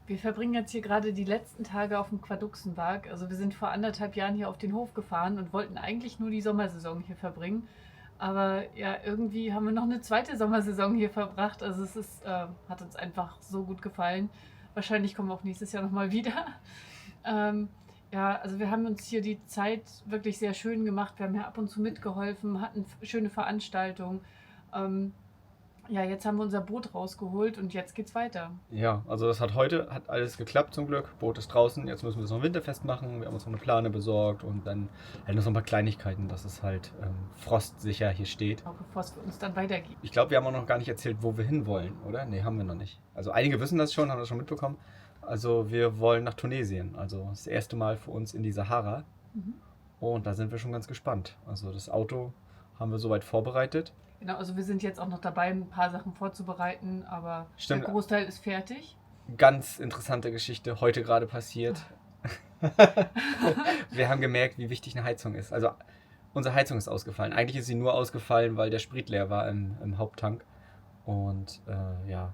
Wir verbringen jetzt hier gerade die letzten Tage auf dem Quaduxenberg. Also wir sind vor 1,5 Jahren hier auf den Hof gefahren und wollten eigentlich nur die Sommersaison hier verbringen. Aber ja, irgendwie haben wir noch eine zweite Sommersaison hier verbracht. Also hat uns einfach so gut gefallen. Wahrscheinlich kommen wir auch nächstes Jahr nochmal wieder. Ähm, ja, also wir haben uns hier die Zeit wirklich sehr schön gemacht. Wir haben ja ab und zu mitgeholfen, hatten schöne Veranstaltungen. Ähm, ja, jetzt haben wir unser Boot rausgeholt und jetzt geht's weiter. Ja, also das hat alles geklappt zum Glück. Boot ist draußen, jetzt müssen wir es noch winterfest machen. Wir haben uns noch eine Plane besorgt und dann halt noch so ein paar Kleinigkeiten, dass es halt frostsicher hier steht. Auch bevor es für uns dann weitergeht. Ich glaube, wir haben auch noch gar nicht erzählt, wo wir hinwollen, oder? Nee, haben wir noch nicht. Also einige wissen das schon, haben das schon mitbekommen. Also wir wollen nach Tunesien. Also das erste Mal für uns in die Sahara. Mhm. Und da sind wir schon ganz gespannt. Also das Auto haben wir soweit vorbereitet. Genau, also wir sind jetzt auch noch dabei, ein paar Sachen vorzubereiten, aber der Stimmt, Großteil ist fertig. ganz interessante Geschichte heute gerade passiert. Wir haben gemerkt, wie wichtig eine Heizung ist. Also unsere Heizung ist ausgefallen. Eigentlich ist sie nur ausgefallen, weil der Sprit leer war im Haupttank. Und ja,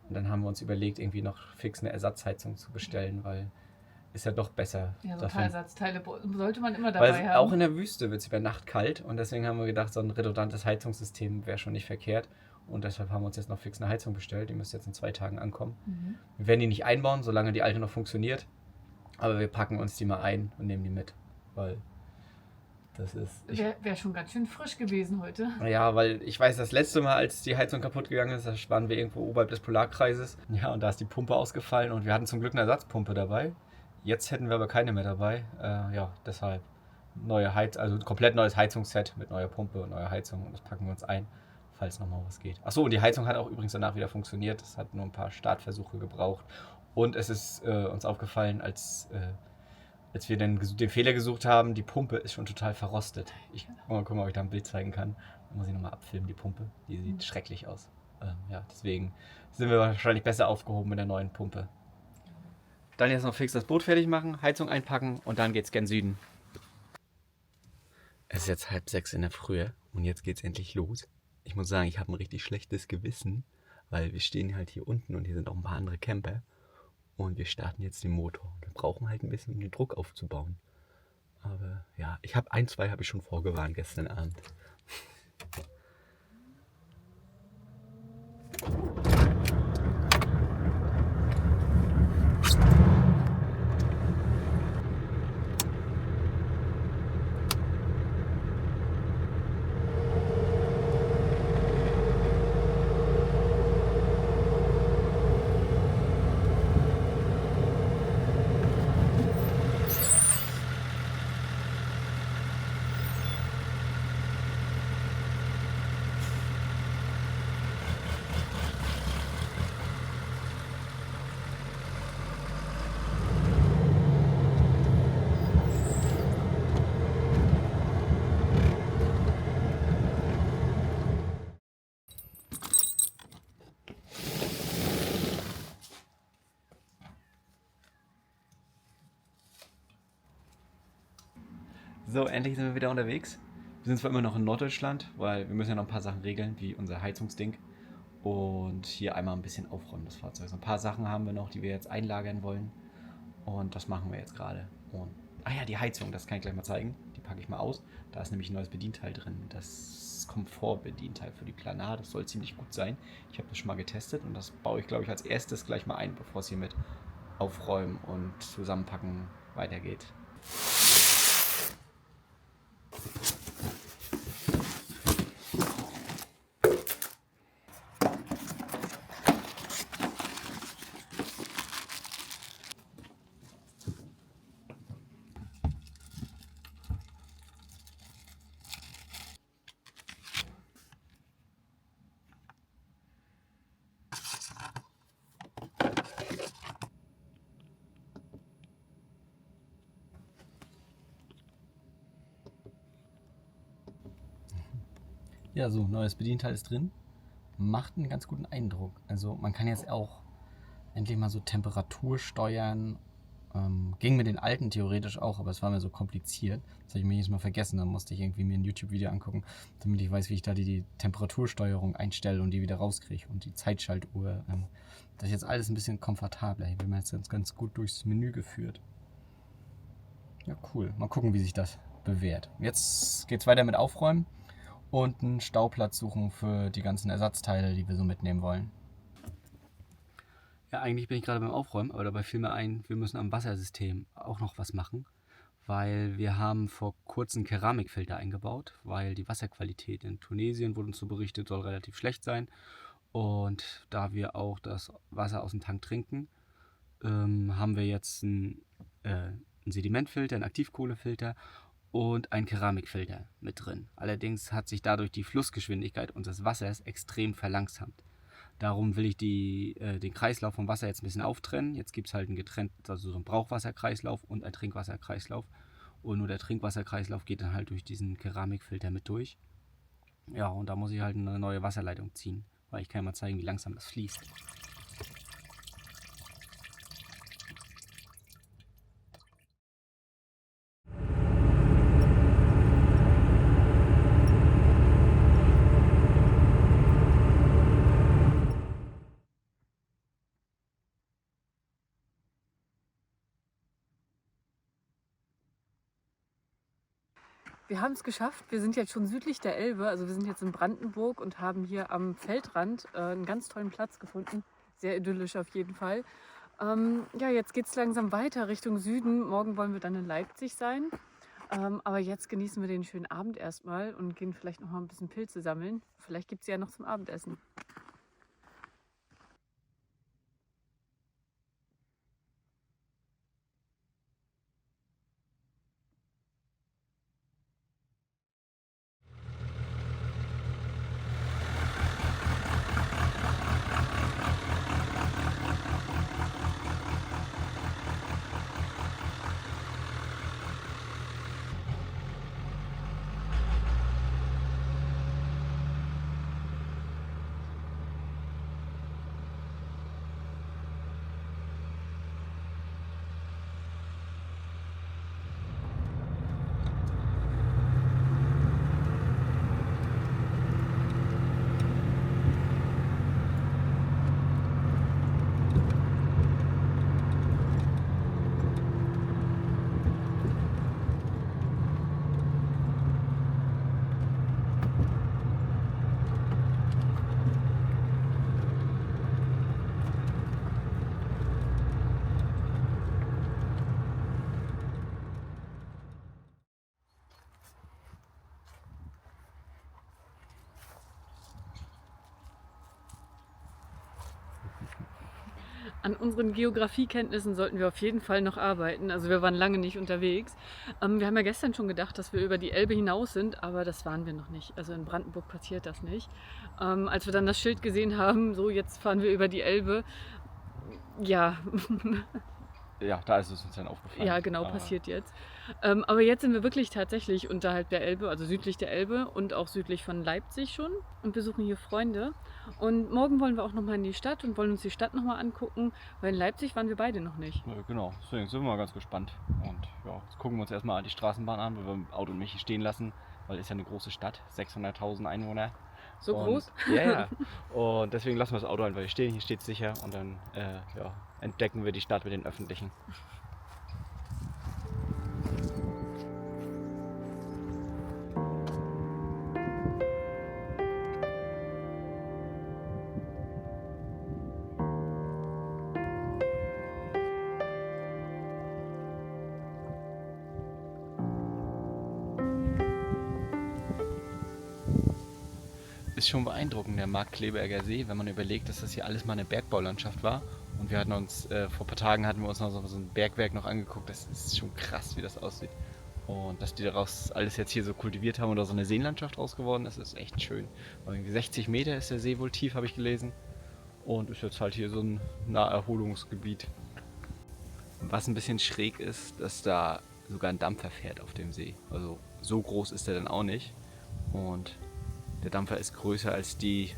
und dann haben wir uns überlegt, irgendwie noch fix eine Ersatzheizung zu bestellen, weil ist ja doch besser Ja, so ein paar dafür. Ersatzteile sollte man immer Weil dabei auch haben. in der Wüste wird es über Nacht kalt und deswegen haben wir gedacht, so ein redundantes Heizungssystem wäre schon nicht verkehrt. Und deshalb haben wir uns jetzt noch fix eine Heizung bestellt. Die müsste jetzt in 2 Tagen ankommen. Mhm. Wir werden die nicht einbauen, solange die alte noch funktioniert. Aber wir packen uns die mal ein und nehmen die mit. Weil das ist. Wär schon ganz schön frisch gewesen heute. Ja, weil ich weiß, das letzte Mal, als die Heizung kaputt gegangen ist, da waren wir irgendwo oberhalb des Polarkreises. Ja, und da ist die Pumpe ausgefallen und wir hatten zum Glück eine Ersatzpumpe dabei. Jetzt hätten wir aber keine mehr dabei. Ja, deshalb also ein komplett neues Heizungsset mit neuer Pumpe und neuer Heizung. Und das packen wir uns ein, falls nochmal was geht. Achso, und die Heizung hat auch übrigens danach wieder funktioniert. Es hat nur ein paar Startversuche gebraucht. Und es ist uns aufgefallen, als wir den Fehler gesucht haben, die Pumpe ist schon total verrostet. Mal gucken, ob ich da ein Bild zeigen kann. Dann muss ich nochmal abfilmen, die Pumpe. Die sieht schrecklich aus. Ja, deswegen sind wir wahrscheinlich besser aufgehoben mit der neuen Pumpe. Dann jetzt noch fix das Boot fertig machen, Heizung einpacken und dann geht's gen Süden. Es ist jetzt 5:30 in der Früh und jetzt geht's endlich los. Ich muss sagen, ich habe ein richtig schlechtes Gewissen, weil wir stehen halt hier unten und hier sind auch ein paar andere Camper. Und wir starten jetzt den Motor. Wir brauchen halt ein bisschen, um den Druck aufzubauen. Aber ja, zwei habe ich schon vorgewarnt gestern Abend. So, endlich sind wir wieder unterwegs. Wir sind zwar immer noch in Norddeutschland, weil wir müssen ja noch ein paar Sachen regeln, wie unser Heizungsding. Und hier einmal ein bisschen aufräumen, das Fahrzeug. So ein paar Sachen haben wir noch, die wir jetzt einlagern wollen. Und das machen wir jetzt gerade. Und, ah ja, die Heizung, das kann ich gleich mal zeigen. Die packe ich mal aus. Da ist nämlich ein neues Bedienteil drin. Das Komfortbedienteil für die Planar. Das soll ziemlich gut sein. Ich habe das schon mal getestet und das baue ich, glaube ich, als erstes gleich mal ein, bevor es hier mit Aufräumen und Zusammenpacken weitergeht. Ja, so, neues Bedienteil ist drin. Macht einen ganz guten Eindruck. Also man kann jetzt auch endlich mal so Temperatur steuern Ging mit den alten theoretisch auch, aber es war mir so kompliziert. Das habe ich mir jedes Mal vergessen. Dann musste ich irgendwie mir ein YouTube-Video angucken, damit ich weiß, wie ich da die Temperatursteuerung einstelle und die wieder rauskriege und die Zeitschaltuhr. Das ist jetzt alles ein bisschen komfortabler. Ich bin jetzt ganz gut durchs Menü geführt. Ja, cool. Mal gucken, wie sich das bewährt. Jetzt geht's weiter mit Aufräumen und einen Stauplatz suchen für die ganzen Ersatzteile, die wir so mitnehmen wollen. Ja, eigentlich bin ich gerade beim Aufräumen, aber dabei fiel mir ein, wir müssen am Wassersystem auch noch was machen, weil wir haben vor kurzem Keramikfilter eingebaut, weil die Wasserqualität in Tunesien, wurde uns so berichtet, soll relativ schlecht sein. Und da wir auch das Wasser aus dem Tank trinken, haben wir jetzt einen Sedimentfilter, einen Aktivkohlefilter und einen Keramikfilter mit drin. Allerdings hat sich dadurch die Flussgeschwindigkeit unseres Wassers extrem verlangsamt. Darum will ich den Kreislauf vom Wasser jetzt ein bisschen auftrennen. Jetzt gibt es halt also so einen Brauchwasserkreislauf und einen Trinkwasserkreislauf. Und nur der Trinkwasserkreislauf geht dann halt durch diesen Keramikfilter mit durch. Ja, und da muss ich halt eine neue Wasserleitung ziehen, weil ich kann mal zeigen, wie langsam das fließt. Wir haben es geschafft. Wir sind jetzt schon südlich der Elbe. Also wir sind jetzt in Brandenburg und haben hier am Feldrand einen ganz tollen Platz gefunden. Sehr idyllisch auf jeden Fall. Ja, jetzt geht es langsam weiter Richtung Süden. Morgen wollen wir dann in Leipzig sein. Aber jetzt genießen wir den schönen Abend erstmal und gehen vielleicht noch mal ein bisschen Pilze sammeln. Vielleicht gibt es ja noch zum Abendessen. An unseren Geografiekenntnissen sollten wir auf jeden Fall noch arbeiten. Also wir waren lange nicht unterwegs. Wir haben ja gestern schon gedacht, dass wir über die Elbe hinaus sind, aber das waren wir noch nicht. Also in Brandenburg passiert das nicht. Als wir dann das Schild gesehen haben, so jetzt fahren wir über die Elbe, ja, Ja, da ist es uns dann aufgefallen. ja genau, passiert jetzt. Aber jetzt sind wir wirklich tatsächlich unterhalb der Elbe, also südlich der Elbe und auch südlich von Leipzig schon und besuchen hier Freunde. Und morgen wollen wir auch nochmal in die Stadt und wollen uns die Stadt nochmal angucken, weil in Leipzig waren wir beide noch nicht. Genau, deswegen sind wir mal ganz gespannt. Und ja, jetzt gucken wir uns erstmal die Straßenbahn an, weil wir im Auto und mich hier stehen lassen, weil es ist ja eine große Stadt, 600.000 Einwohner. So Und, groß? Ja, ja. Und deswegen lassen wir das Auto einfach hier stehen, hier steht es sicher und dann ja, entdecken wir die Stadt mit den Öffentlichen. Ist schon beeindruckend, der Markkleeberger See, wenn man überlegt, dass das hier alles mal eine Bergbaulandschaft war. Und wir hatten uns, vor ein paar Tagen hatten wir uns noch so ein Bergwerk noch angeguckt. Das ist schon krass, wie das aussieht. Und dass die daraus alles jetzt hier so kultiviert haben oder so eine Seenlandschaft draus geworden ist, ist echt schön. Weil irgendwie 60 Meter ist der See wohl tief, habe ich gelesen. Und ist jetzt halt hier so ein Naherholungsgebiet. Was ein bisschen schräg ist, dass da sogar ein Dampfer fährt auf dem See. Also so groß ist der dann auch nicht. Und der Dampfer ist größer als die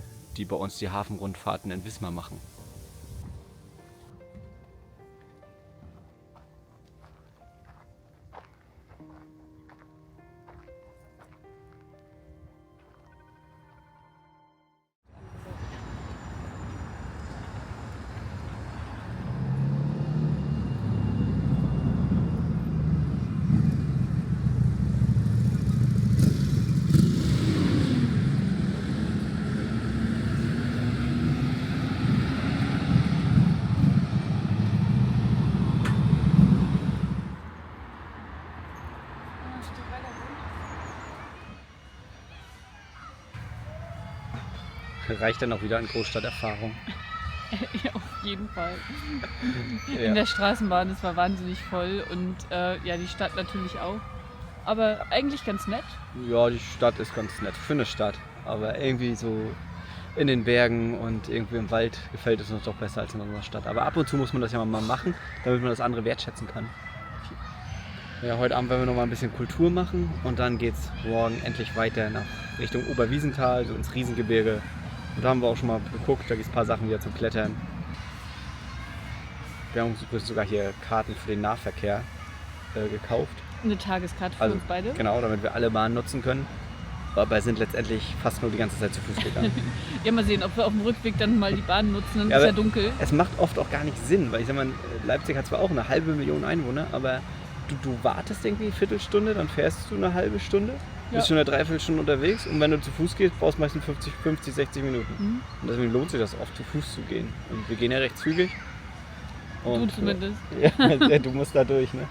bei uns die Hafenrundfahrten in Wismar machen. reicht dann auch wieder an Großstadterfahrung. Ja, auf jeden Fall. Ja. In der Straßenbahn, es war wahnsinnig voll und ja, die Stadt natürlich auch. Aber eigentlich ganz nett. Ja, die Stadt ist ganz nett. Schöne Stadt. Aber irgendwie so in den Bergen und irgendwie im Wald gefällt es uns doch besser als in unserer Stadt. Aber ab und zu muss man das ja mal machen, damit man das andere wertschätzen kann. Ja, heute Abend werden wir noch mal ein bisschen Kultur machen und dann geht es morgen endlich weiter nach Richtung Oberwiesenthal, so ins Riesengebirge. Und da haben wir auch schon mal geguckt, da gibt es ein paar Sachen wieder zum Klettern. Wir haben uns übrigens sogar hier Karten für den Nahverkehr gekauft. Eine Tageskarte für uns beide. Genau, damit wir alle Bahnen nutzen können. Aber sind letztendlich fast nur die ganze Zeit zu Fuß gegangen. Ja, mal sehen, ob wir auf dem Rückweg dann mal die Bahn nutzen, dann Ja, ist ja aber dunkel. Es macht oft auch gar nicht Sinn, weil ich sag mal, Leipzig hat zwar auch 500.000 Einwohner, aber du wartest irgendwie eine Viertelstunde, dann fährst du eine halbe Stunde, bist schon eine Dreiviertelstunde unterwegs und wenn du zu Fuß gehst, brauchst du meistens 50, 60 Minuten. Und deswegen lohnt sich das oft, zu Fuß zu gehen. Und wir gehen ja recht zügig. Du zumindest. Ja, du musst da durch, ne?